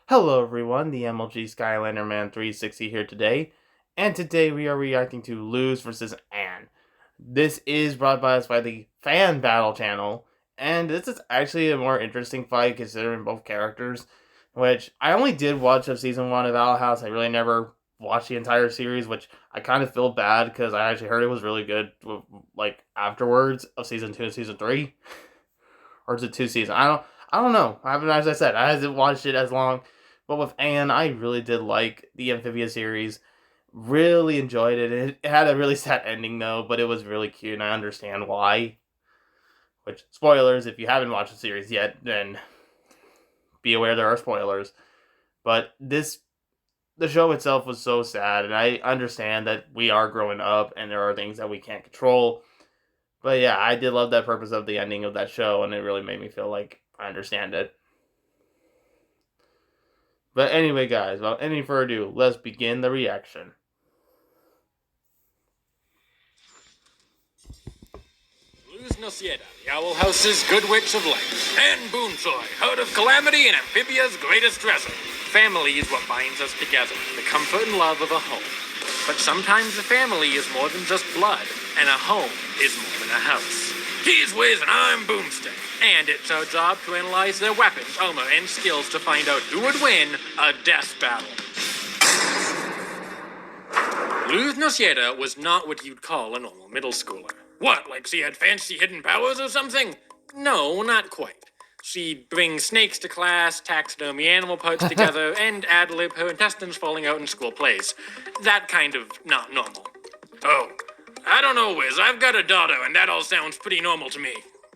Hello everyone, the MLG Skylander Man 360 here today, and today we are reacting to Lose vs. Anne. This is brought by us by the Fan Battle channel, and this is actually a more interesting fight considering both characters, which I only did watch of Season 1 of Owl House. I really never watched the entire series, which I kind of feel bad because I actually heard it was really good, like, afterwards of Season 2 and Season 3. Or is it 2 seasons? I don't know. I haven't, as I said, I haven't watched it as long. But with Anne, I really did like the Amphibia series. Really enjoyed it. It had a really sad ending though, but it was really cute, and I understand why. Which, spoilers, if you haven't watched the series yet, then be aware there are spoilers. But the show itself was so sad, and I understand that we are growing up and there are things that we can't control. But yeah, I did love that purpose of the ending of that show, and it really made me feel like I understand it. But anyway, guys, without any further ado, let's begin the reaction. Noceda, the Owl House's good witch of life, and Boonchuy, heart of calamity and Amphibia's greatest treasure. Family is what binds us together, the comfort and love of a home. But sometimes a family is more than just blood, and a home is more than a house. He's Wiz and I'm Boomstick, and it's our job to analyze their weapons, armor, and skills to find out who would win a death battle. Luz Noceda was not what you'd call a normal middle schooler. What, like she had fancy hidden powers or something? No, not quite. She'd bring snakes to class, taxidermy animal parts together, and ad-lib her intestines falling out in school plays. That kind of not normal. Oh, I don't know, Wiz. I've got a daughter, and that all sounds pretty normal to me.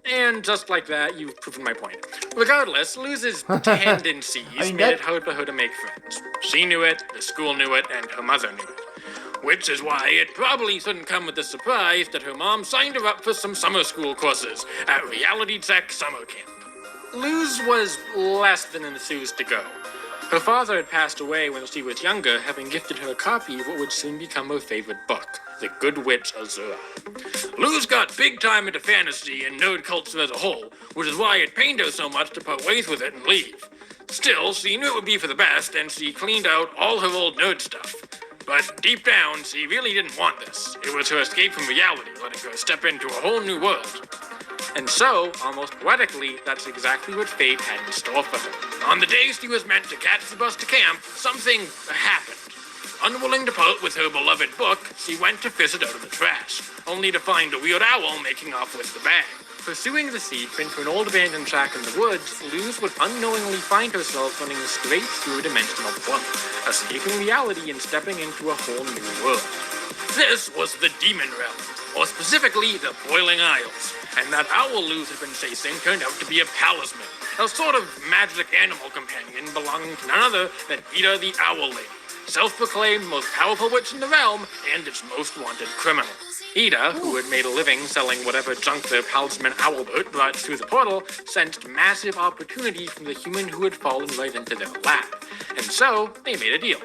And just like that, you've proven my point. Regardless, Luz's tendencies made it hard for her to make friends. She knew it, the school knew it, and her mother knew it. Which is why it probably shouldn't come with a surprise that her mom signed her up for some summer school courses at Reality Tech Summer Camp. Luz was less than enthused to go. Her father had passed away when she was younger, having gifted her a copy of what would soon become her favorite book, The Good Witch Azura. Luz got big time into fantasy and nerd culture as a whole, which is why it pained her so much to part ways with it and leave. Still, she knew it would be for the best, and she cleaned out all her old nerd stuff. But deep down, she really didn't want this. It was her escape from reality, letting her step into a whole new world. And so, almost poetically, that's exactly what fate had in store for her. On the day she was meant to catch the bus to camp, something happened. Unwilling to part with her beloved book, she went to fish it out of the trash, only to find a weird owl making off with the bag. Pursuing the secret to an old abandoned shack in the woods, Luz would unknowingly find herself running straight through a dimensional plump, escaping reality and stepping into a whole new world. This was the Demon Realm, or specifically the Boiling Isles, and that owl Luz had been chasing turned out to be a talisman, a sort of magic animal companion belonging to none other than Ida the Owl Lady, self-proclaimed most powerful witch in the realm and its most wanted criminal. Ida, who had made a living selling whatever junk their talisman Owlbert brought through the portal, sensed massive opportunity from the human who had fallen right into their lap. And so, they made a deal.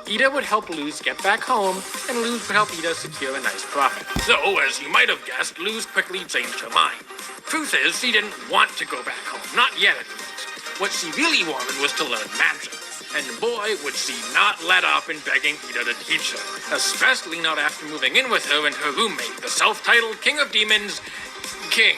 Ida would help Luz get back home, and Luz would help Ida secure a nice profit. So, as you might have guessed, Luz quickly changed her mind. Truth is, she didn't want to go back home, not yet at least. What she really wanted was to learn magic. And boy, would she not let up in begging Ida to teach her, especially not after moving in with her and her roommate, the self-titled King of Demons, King.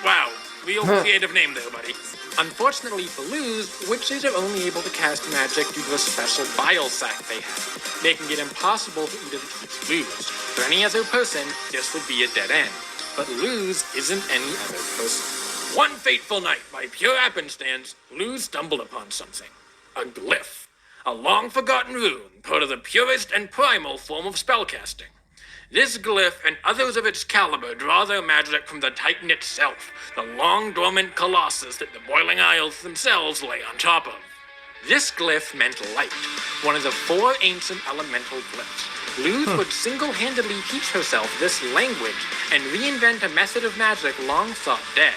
Wow, real creative name there, buddy. Unfortunately for Luz, witches are only able to cast magic due to a special bile sac they have, making it impossible for Ida to teach Luz. For any other person, this would be a dead end. But Luz isn't any other person. One fateful night, by pure happenstance, Luz stumbled upon something. A glyph. A long-forgotten rune, part of the purest and primal form of spellcasting. This glyph and others of its caliber draw their magic from the Titan itself, the long-dormant colossus that the Boiling Isles themselves lay on top of. This glyph meant light, one of the 4 ancient elemental glyphs. Luz would single-handedly teach herself this language and reinvent a method of magic long thought dead.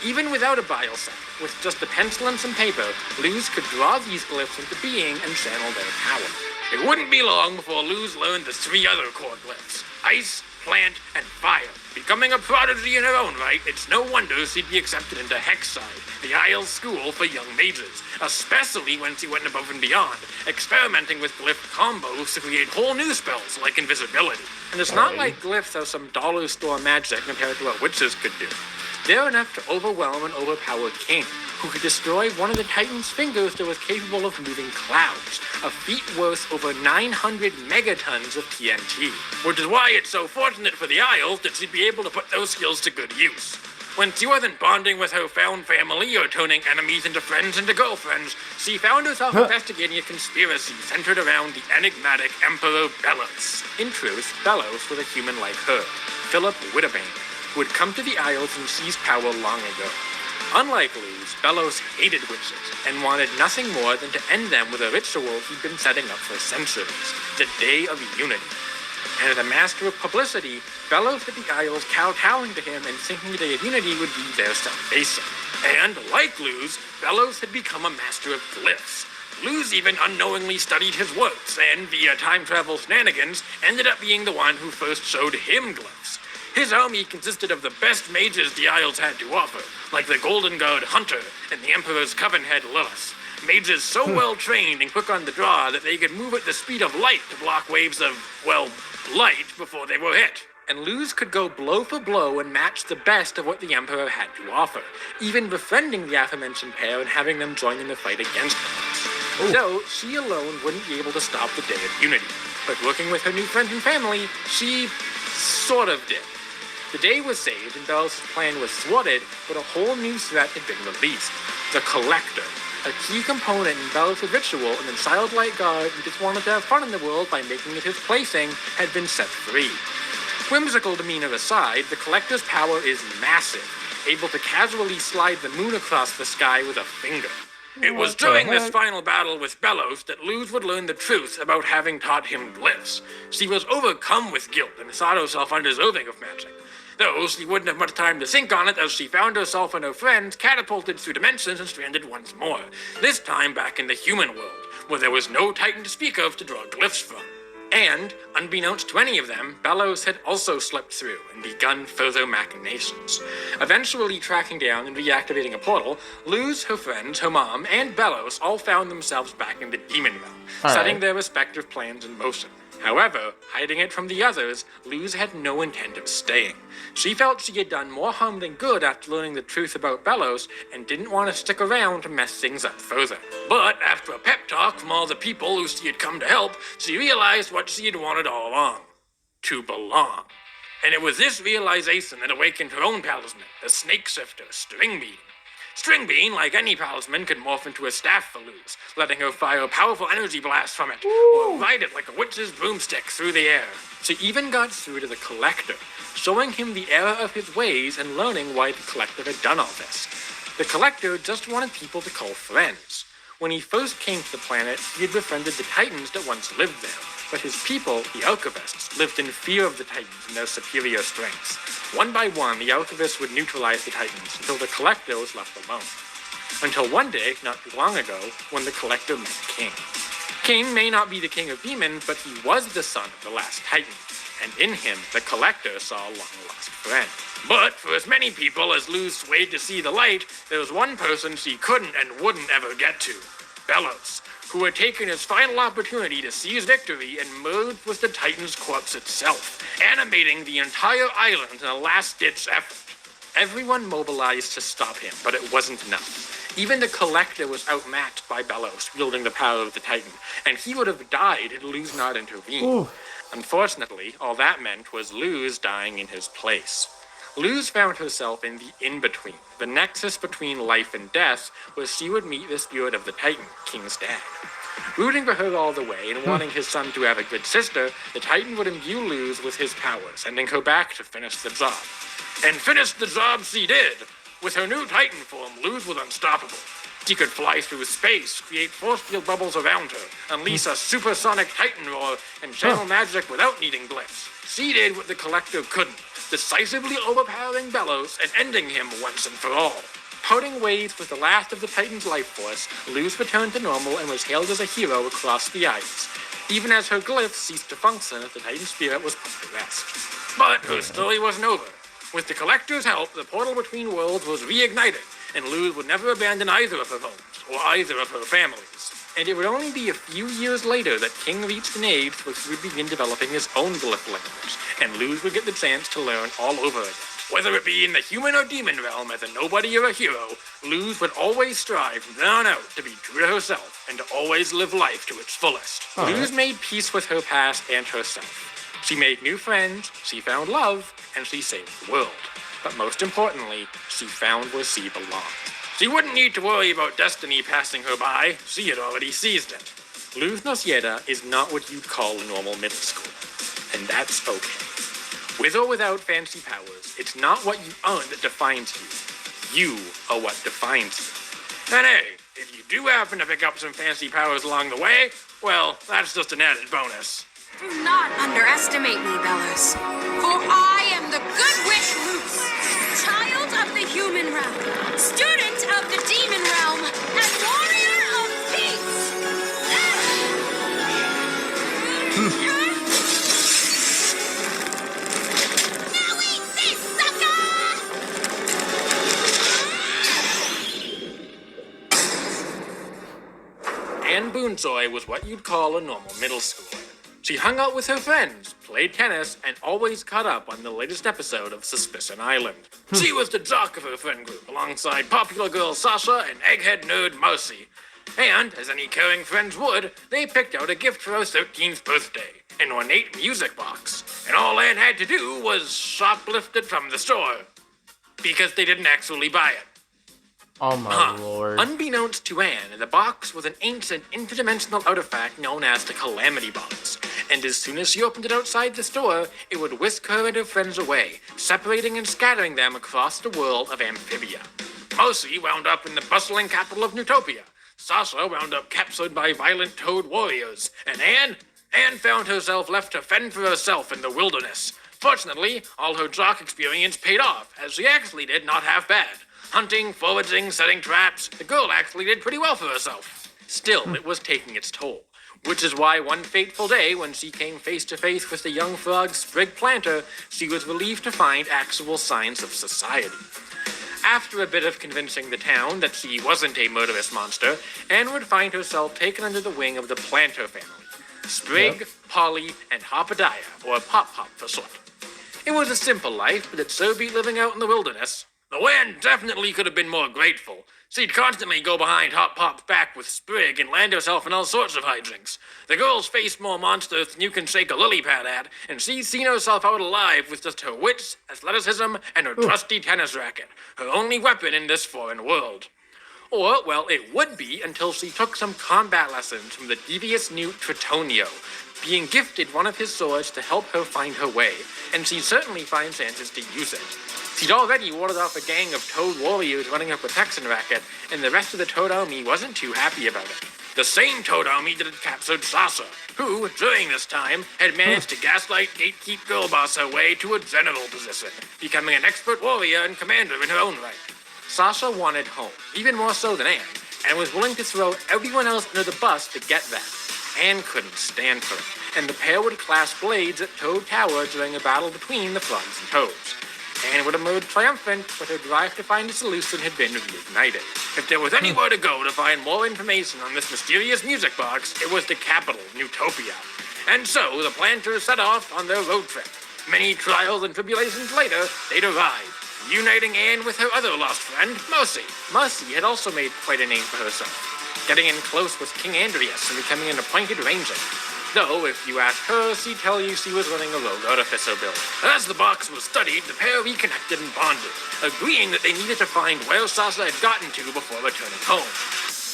Even without a bile sac, with just a pencil and some paper, Luz could draw these glyphs into being and channel their power. It wouldn't be long before Luz learned the 3 other core glyphs: ice, plant, and fire. Becoming a prodigy in her own right, it's no wonder she'd be accepted into Hexside, the Isle's school for young mages, especially when she went above and beyond, experimenting with glyph combos to create whole new spells like invisibility. And it's not like glyphs are some dollar store magic compared to what witches could do. They're enough to overwhelm and overpower King, who could destroy one of the Titan's fingers that was capable of moving clouds, a feat worth over 900 megatons of TNT. Which is why it's so fortunate for the Isles that she'd be able to put those skills to good use. When she wasn't bonding with her found family or turning enemies into friends into girlfriends, she found herself investigating a conspiracy centered around the enigmatic Emperor Belos. In truth, Belos was a human like her, Philip Wittebane, who had come to the Isles and seized power long ago. Unlike Luz, Belos hated witches and wanted nothing more than to end them with a ritual he'd been setting up for centuries, the Day of Unity. And as a master of publicity, Belos had the Isles kowtowing to him and thinking the Day of Unity would be their salvation. And, like Luz, Belos had become a master of glyphs. Luz even unknowingly studied his works and, via time travel shenanigans, ended up being the one who first showed him glyphs. His army consisted of the best mages the Isles had to offer, like the Golden Guard Hunter and the Emperor's Coven Head Lilith. Mages so well trained and quick on the draw that they could move at the speed of light to block waves of, well, light before they were hit. And Luz could go blow for blow and match the best of what the Emperor had to offer, even befriending the aforementioned pair and having them join in the fight against them. So, she alone wouldn't be able to stop the Day of Unity. But working with her new friends and family, she sort of did. The day was saved and Belos' plan was thwarted, but a whole new threat had been released. The Collector, a key component in Belos' ritual and the childlike god who just wanted to have fun in the world by making it his plaything, had been set free. Whimsical demeanor aside, the Collector's power is massive, able to casually slide the moon across the sky with a finger. It was during this final battle with Belos that Luz would learn the truth about having taught him glyphs. She was overcome with guilt and thought herself undeserving of magic. Though she wouldn't have much time to think on it as she found herself and her friends catapulted through dimensions and stranded once more, this time back in the human world, where there was no Titan to speak of to draw glyphs from. And, unbeknownst to any of them, Belos had also slipped through and begun further machinations. Eventually tracking down and reactivating a portal, Luz, her friends, her mom, and Belos all found themselves back in the demon realm, setting their respective plans in motion. However, hiding it from the others, Luz had no intent of staying. She felt she had done more harm than good after learning the truth about Belos, and didn't want to stick around to mess things up further. But after a pep talk from all the people who she had come to help, she realized what she had wanted all along. To belong. And it was this realization that awakened her own talisman, the snake shifter, Stringbean. Stringbean, like any talisman, could morph into a staff for Luz, letting her fire powerful energy blasts from it, or ride it like a witch's broomstick through the air. She even got through to the Collector, showing him the error of his ways and learning why the Collector had done all this. The Collector just wanted people to call friends. When he first came to the planet, he had befriended the Titans that once lived there, but his people, the Archivists, lived in fear of the Titans and their superior strengths. One by one, the Archivists would neutralize the Titans until the Collector was left alone. Until one day, not too long ago, when the Collector met King. King may not be the king of demons, but he was the son of the last Titan, and in him, the Collector saw a long-lost friend. But for as many people as Luz swayed to see the light, there was one person she couldn't and wouldn't ever get to. Belos, who had taken his final opportunity to seize victory and merge with the Titan's corpse itself, animating the entire island in a last-ditch effort. Everyone mobilized to stop him, but it wasn't enough. Even the Collector was outmatched by Belos, wielding the power of the Titan, and he would have died had Luz not intervened. Ooh. Unfortunately, all that meant was Luz dying in his place. Luz found herself in the in-between, the nexus between life and death, where she would meet the spirit of the Titan, King's dad. Rooting for her all the way and wanting his son to have a good sister, the Titan would imbue Luz with his power, sending her back to finish the job. And finish the job she did! With her new Titan form, Luz was unstoppable. She could fly through space, create force field bubbles around her, unleash a supersonic Titan roar, and channel magic without needing glyphs. She did what the Collector couldn't, decisively overpowering Belos and ending him once and for all. Parting ways with the last of the Titan's life force, Luz returned to normal and was hailed as a hero across the ice, even as her glyphs ceased to function as the Titan spirit was put to rest. But her story wasn't over. With the Collector's help, the portal between worlds was reignited, and Luz would never abandon either of her homes, or either of her families. And it would only be a few years later that King reached an age where he would begin developing his own glyph language, and Luz would get the chance to learn all over again. Whether it be in the human or demon realm as a nobody or a hero, Luz would always strive from then on out to be true to herself and to always live life to its fullest. Luz made peace with her past and herself. She made new friends, she found love, and she saved the world. But most importantly, she found where she belonged. She wouldn't need to worry about destiny passing her by. She had already seized it. Luz Noceda is not what you'd call a normal middle schooler, and that's okay. With or without fancy powers, it's not what you earn that defines you. You are what defines you. And hey, if you do happen to pick up some fancy powers along the way, well, that's just an added bonus. Do not underestimate me, Bellas, for I am the Good Witch Luz, child of the human realm, student of the demon realm, and warrior of peace! Now eat this, sucker! Anne Boonchuy was what you'd call a normal middle schooler. She hung out with her friends, played tennis, and always caught up on the latest episode of Suspicion Island. She was the jock of her friend group, alongside popular girl Sasha and egghead nerd Marcy. And, as any caring friends would, they picked out a gift for her 13th birthday, an ornate music box. And all Anne had to do was shoplift it from the store. Because they didn't actually buy it. Oh my lord. Unbeknownst to Anne, the box was an ancient interdimensional artifact known as the Calamity Box. And as soon as she opened it outside the store, it would whisk her and her friends away, separating and scattering them across the world of Amphibia. Marcy wound up in the bustling capital of Newtopia. Sasha wound up captured by violent toad warriors. And Anne found herself left to fend for herself in the wilderness. Fortunately, all her jock experience paid off, as she actually did not half bad. Hunting, foraging, setting traps, the girl actually did pretty well for herself. Still, it was taking its toll. Which is why one fateful day, when she came face to face with the young frog Sprig Planter, she was relieved to find actual signs of society. After a bit of convincing the town that she wasn't a murderous monster, Anne would find herself taken under the wing of the Planter family. Sprig, Polly, and Hopadiah, or Pop Pop for short. It was a simple life, but it so beat living out in the wilderness. Though Anne definitely could have been more grateful. She'd constantly go behind Hop Pop's back with Sprig and land herself in all sorts of hijinks. The girl's faced more monsters than you can shake a lily pad at, and she's seen herself out alive with just her wits, athleticism, and her trusty tennis racket, her only weapon in this foreign world. Or, well, it would be until she took some combat lessons from the devious newt Tritonio, being gifted one of his swords to help her find her way, and she certainly finds chances to use it. She'd already warded off a gang of toad warriors running a protection racket, and the rest of the Toad Army wasn't too happy about it. The same Toad Army that had captured Sasha, who, during this time, had managed to gaslight gatekeep girlboss her way to a general position, becoming an expert warrior and commander in her own right. Sasha wanted home, even more so than Anne, and was willing to throw everyone else under the bus to get that. Anne couldn't stand her, and the pair would clash blades at Toad Tower during a battle between the frogs and toads. Anne would emerge triumphant, but her drive to find a solution had been reignited. If there was anywhere to go to find more information on this mysterious music box, it was the capital, Newtopia. And so the planters set off on their road trip. Many trials and tribulations later, they'd arrived, uniting Anne with her other lost friend, Marcy. Marcy had also made quite a name for herself, getting in close with King Andreas and becoming an appointed ranger. Though, if you asked her, she'd tell you she was running a rogue artificer build. As the box was studied, the pair reconnected and bonded, agreeing that they needed to find where Sasha had gotten to before returning home.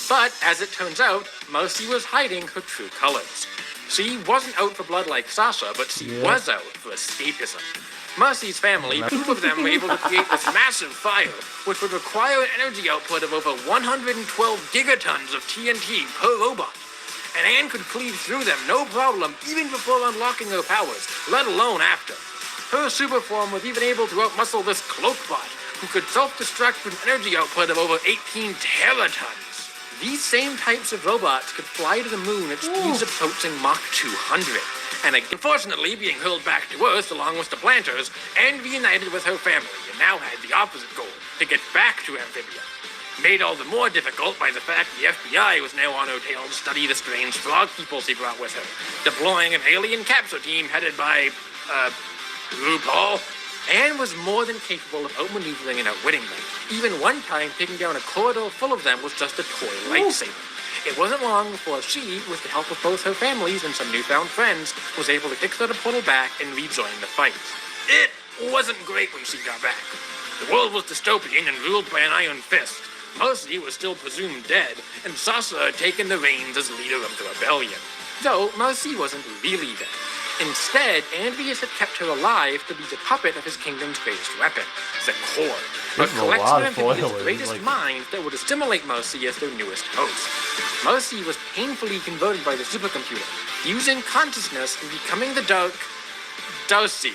But, as it turns out, Marcy was hiding her true colors. She wasn't out for blood like Sasha, but she was out for escapism. Marcy's family, two of them were able to create this massive fire, which would require an energy output of over 112 gigatons of TNT per robot. And Anne could cleave through them no problem even before unlocking her powers, let alone after. Her super form was even able to outmuscle this cloak bot, who could self-destruct with an energy output of over 18 teratons. These same types of robots could fly to the moon at speeds approaching Mach 200. And unfortunately, being hurled back to Earth along with the planters, and reunited with her family, and now had the opposite goal, to get back to Amphibia. Made all the more difficult by the fact the FBI was now on her tail to study the strange frog peoples he brought with her, deploying an alien capture team headed by, RuPaul. Anne was more than capable of outmaneuvering and outwitting them. Even one time, taking down a corridor full of them was just a toy lightsaber. It wasn't long before she, with the help of both her families and some newfound friends, was able to kickstart a portal back and rejoin the fight. It wasn't great when she got back. The world was dystopian and ruled by an iron fist. Marcy was still presumed dead, and Sasha had taken the reins as leader of the rebellion. Though Marcy wasn't really dead. Instead, Andreas had kept her alive to be the puppet of his kingdom's greatest weapon, the core. A collection of Amphibia's greatest minds that would assimilate Marcy as their newest host. Marcy was painfully converted by the supercomputer, fusing consciousness and becoming the Darcy.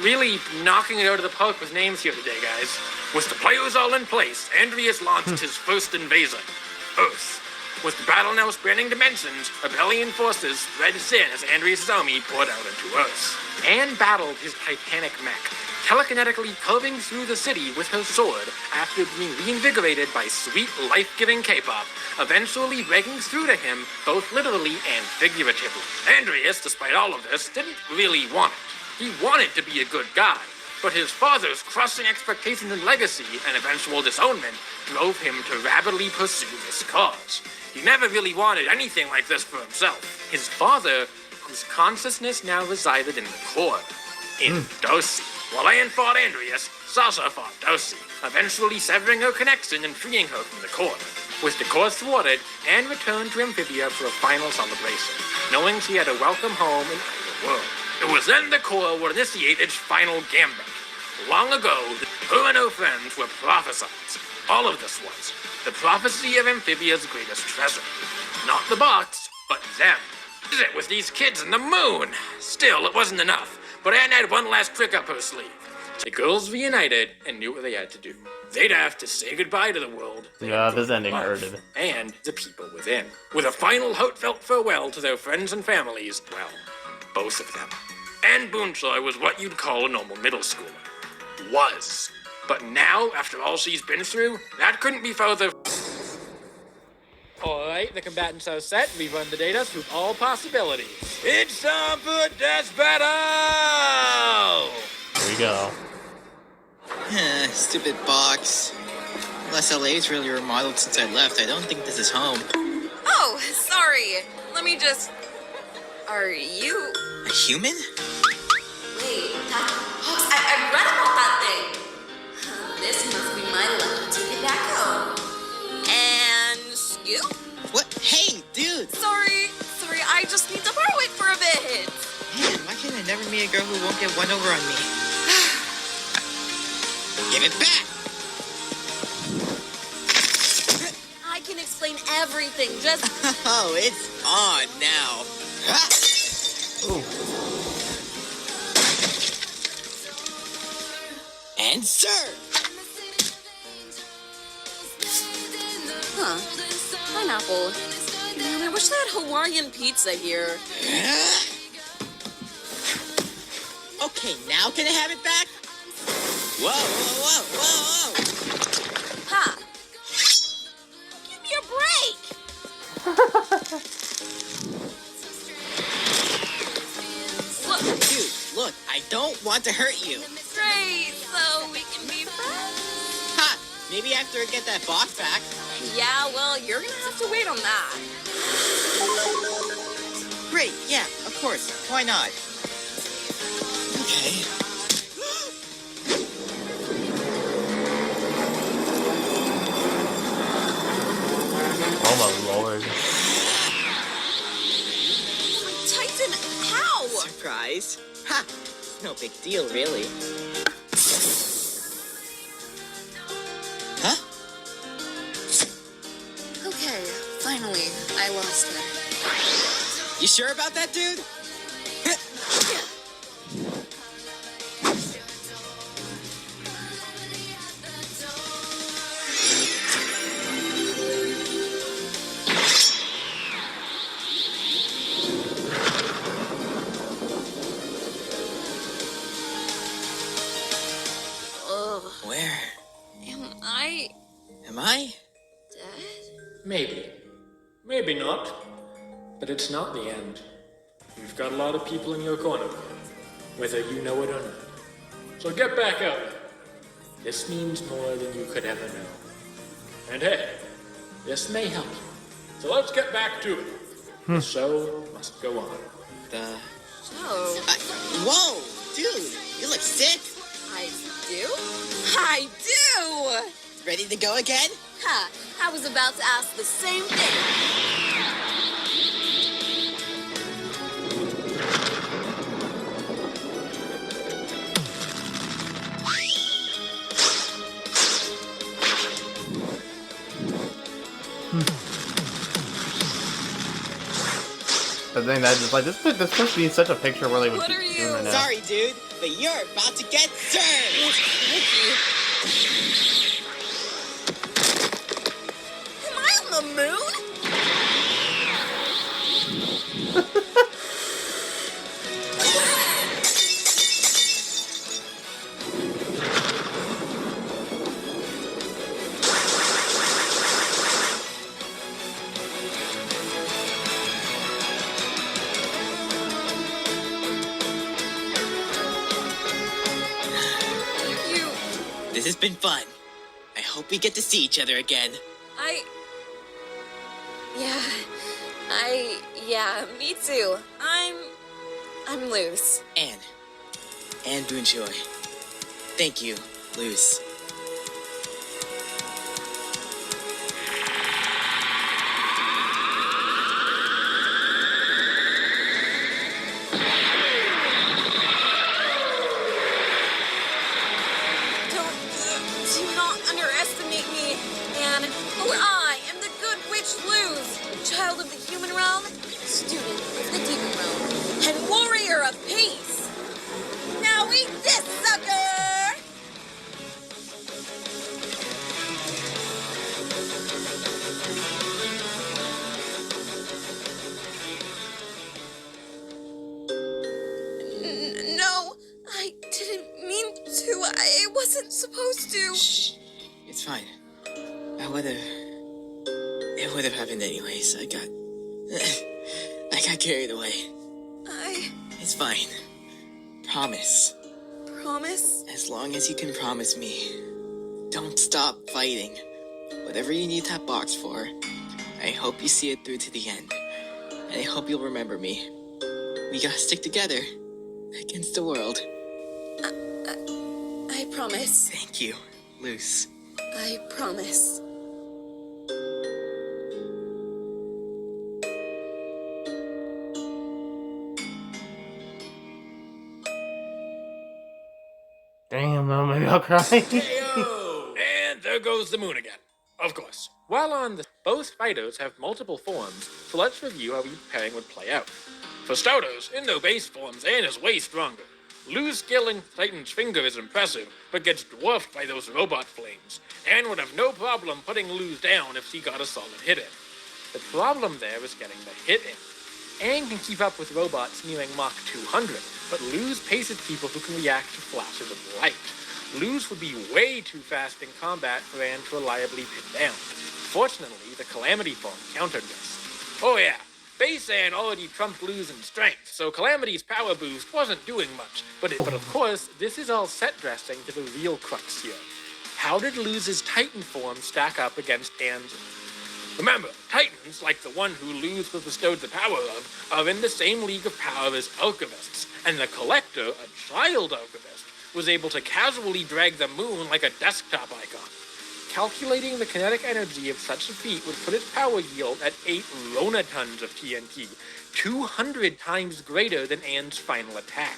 Really knocking it out of the park with names here today, guys. With the players all in place, Andreas launched his first invasion, Earth. With the battle now spanning dimensions, rebellion forces spread thin as Andreas' army poured out into Earth. Anne battled his titanic mech, telekinetically curving through the city with her sword after being reinvigorated by sweet, life-giving K-pop, eventually breaking through to him both literally and figuratively. Andreas, despite all of this, didn't really want it. He wanted to be a good guy, but his father's crushing expectations and legacy and eventual disownment drove him to rapidly pursue this cause. He never really wanted anything like this for himself. His father, whose consciousness now resided in the core, in Darcy. While Anne fought Andreas, Sasha fought Darcy, eventually severing her connection and freeing her from the core. With the core thwarted, Anne returned to Amphibia for a final celebration, knowing she had a welcome home in either world. It was then the core would initiate its final gambit. Long ago, her and her friends were prophesied. All of this was the prophecy of Amphibia's greatest treasure. Not the box, but them. Visit with these kids in the moon. Still, it wasn't enough, but Anne had one last trick up her sleeve. The girls reunited and knew what they had to do. They'd have to say goodbye to the world. Yeah, this ending hurted. And the people within. With a final heartfelt farewell to their friends and families, well, both of them. Anne Boonchuy was what you'd call a normal middle schooler. Was. But now, after all she's been through, that couldn't be further. Alright, the combatants are set. We run the data through all possibilities. It's time for Death Battle! Here we go. Stupid box. Unless LA's really remodeled since I left, I don't think this is home. Oh, sorry. Let me just... Are you... A human? Wait, I read about that thing. This must be my lucky ticket back home. And scoop? What? Hey, dude! Sorry, I just need to borrow it for a bit. Man, why can't I never meet a girl who won't get one over on me? Give it back! I can explain everything, just... Oh, it's on now. Ooh. And sir! Huh. Pineapple. Man, I wish they had Hawaiian pizza here. Okay, now can I have it back? Whoa, whoa, whoa, whoa, whoa! Ha! Give me a break! Look, Dude, look, I don't want to hurt you. great, so we can be friends. Ha! Maybe after I get that box back. Yeah, well, you're gonna have to wait on that. Great, yeah, of course. Why not? Okay. Oh my lord. Titan, how? Surprise. Ha! No big deal, really. Huh? Okay, finally, I lost it. You sure about that, dude? Maybe not, but it's not the end. You've got a lot of people in your corner, whether you know it or not. So get back out there. This means more than you could ever know. And hey, this may help you. So let's get back to it. The show must go on. Oh, Whoa, dude, you look sick. I do? I do! Ready to go again? Ha! I was about to ask the same thing. The thing that is like this supposed to be such a picture where they would What keep are doing you? it now. Sorry, dude, but you're about to get served. Am I on the moon? You... This has been fun. I hope we get to see each other again. Yeah, me too. I'm loose. And Boonchuy. Thank you, Luz. Do not underestimate me, Anne. For I am the good witch Luz, child of the human realm, student of the demon realm, and warrior of peace. Now eat this, sucker! No, I didn't mean to. I wasn't supposed to. Shh. It's fine. It would have happened anyways. I got carried away. It's fine. Promise. Promise? As long as you can promise me, don't stop fighting. Whatever you need that box for, I hope you see it through to the end. And I hope you'll remember me. We gotta stick together against the world. I promise. Thank you, Luz. I promise. Damn, no, maybe I'll cry. Heyo! And there goes the moon again. Of course. While on the both fighters have multiple forms, so let's review how each pairing would play out. For starters, in their base forms, Anne is way stronger. Luz scaling Titan's finger is impressive, but gets dwarfed by those robot flames. Anne would have no problem putting Luz down if she got a solid hit in. The problem there is getting the hit in. Anne can keep up with robots nearing Mach 200, but Luz paces people who can react to flashes of light. Luz would be way too fast in combat for Anne to reliably pin down. Fortunately, the Calamity form countered this. Oh yeah, base Anne already trumped Luz in strength, so Calamity's power boost wasn't doing much. But of course, this is all set dressing to the real crux here. How did Luz's Titan form stack up against Anne's? Remember, Titans, like the one who Luz was bestowed the power of, are in the same league of power as Alchemists, and the Collector, a child Alchemist, was able to casually drag the moon like a desktop icon. Calculating the kinetic energy of such a feat would put its power yield at 8 lonatons of TNT, 200 times greater than Anne's final attack.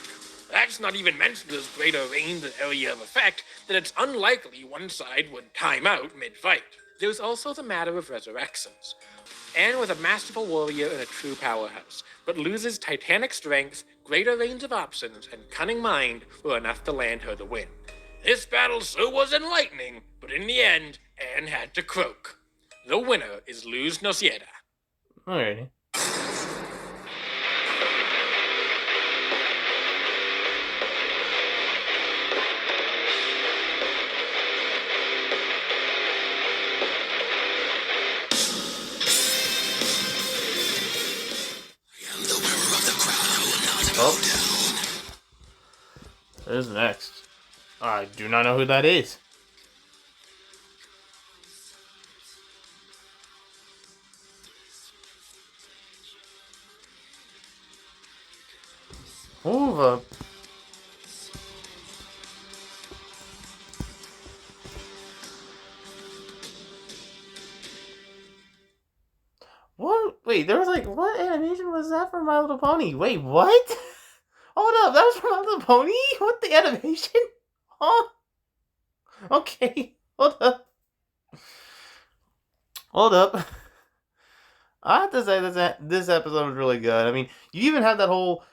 That's not even Mentioner's greater range and area of effect that it's unlikely one side would time out mid-fight. There's also the matter of resurrections. Anne was a masterful warrior and a true powerhouse, but Luz's titanic strength, greater range of options, and cunning mind were enough to land her the win. This battle so was enlightening, but in the end, Anne had to croak. The winner is Luz Noceda. Alrighty. Oh. Who's next? I do not know who that is. Move up. What? Wait, there was like, what animation was that for My Little Pony? Wait, what? Hold up, that was for My Little Pony? What, the animation? Huh? Okay, hold up. Hold up. I have to say this episode was really good. I mean, you even had that whole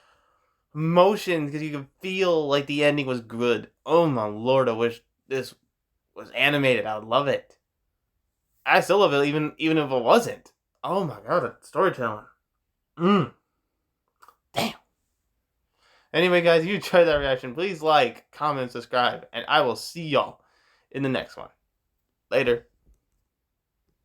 motion because you could feel like the ending was good. Oh my lord, I wish this was animated. I would love it. I still love it even if it wasn't. Oh my god, that storytelling. Damn. Anyway, guys, if you enjoyed that reaction, please like, comment, subscribe, and I will see y'all in the next one. Later.